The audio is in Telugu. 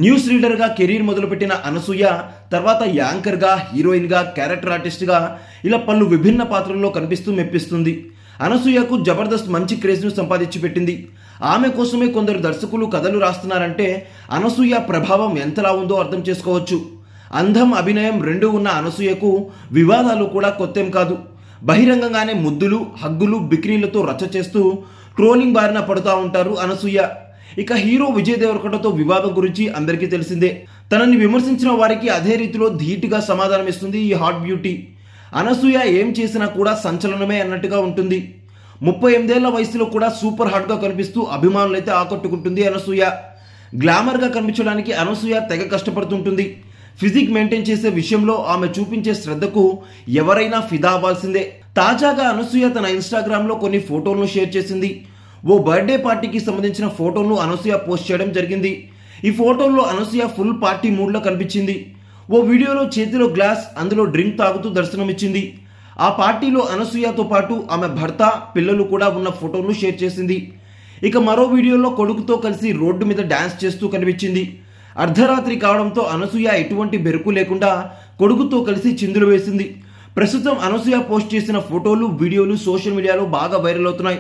న్యూస్ రీడర్గా కెరీర్ మొదలుపెట్టిన అనసూయ తర్వాత యాంకర్గా, హీరోయిన్గా, క్యారెక్టర్ ఆర్టిస్ట్గా ఇలా పలు విభిన్న పాత్రల్లో కనిపిస్తూ మెప్పిస్తుంది. అనసూయకు జబర్దస్త్ మంచి క్రేజ్ను సంపాదించి పెట్టింది. ఆమె కోసమే కొందరు దర్శకులు కథలు రాస్తున్నారంటే అనసూయ ప్రభావం ఎంతలా ఉందో అర్థం చేసుకోవచ్చు. అందం, అభినయం రెండూ ఉన్న అనసూయకు వివాదాలు కూడా కొత్తేం కాదు. బహిరంగంగానే ముద్దులు, హగ్గులు, బిక్రీలతో రచ్చ చేస్తూ ట్రోలింగ్ బారిన పడుతూ ఉంటారు అనసూయ. ఇక హీరో విజయ్ దేవరకొండతో వివాదం గురించి అందరికీ తెలిసిందే. తనని విమర్శించిన వారికి అదే రీతిలో ధీటుగా సమాధానం ఇస్తుంది ఈ హాట్ బ్యూటీ. అనసూయ ఏం చేసినా కూడా సంచలనమే అన్నట్టుగా ఉంటుంది. 38 ఏళ్ల వయసులో కూడా సూపర్ హాట్గా కనిపిస్తూ అభిమానులైతే ఆకట్టుకుంటుంది అనసూయ. గ్లామర్గా కనిపించడానికి అనసూయ తెగ కష్టపడుతుంటుంది. ఫిజిక్ మెయింటైన్ చేసే విషయంలో ఆమె చూపించే శ్రద్ధకు ఎవరైనా ఫిదా అవ్వాల్సిందే. తాజాగా అనసూయ తన ఇన్స్టాగ్రామ్లో కొన్ని ఫోటోలను షేర్ చేసింది. ఓ బర్త్డే పార్టీకి సంబంధించిన ఫోటోను అనసూయ పోస్ట్ చేయడం జరిగింది. ఈ ఫోటోల్లో అనసూయ ఫుల్ పార్టీ మూడ్లో కనిపించింది. ఓ వీడియోలో చేతిలో గ్లాస్, అందులో డ్రింక్ తాగుతూ దర్శనమిచ్చింది. ఆ పార్టీలో అనసూయతో పాటు ఆమె భర్త, పిల్లలు కూడా ఉన్న ఫోటోను షేర్ చేసింది. ఇక మరో వీడియోలో కొడుకుతో కలిసి రోడ్డు మీద డాన్స్ చేస్తూ కనిపించింది. అర్ధరాత్రి కావడంతో అనసూయ ఎటువంటి బెరుకు లేకుండా కొడుకుతో కలిసి చిందులు వేసింది. ప్రస్తుతం అనసూయ పోస్ట్ చేసిన ఫోటోలు, వీడియోలు సోషల్ మీడియాలో బాగా వైరల్ అవుతున్నాయి.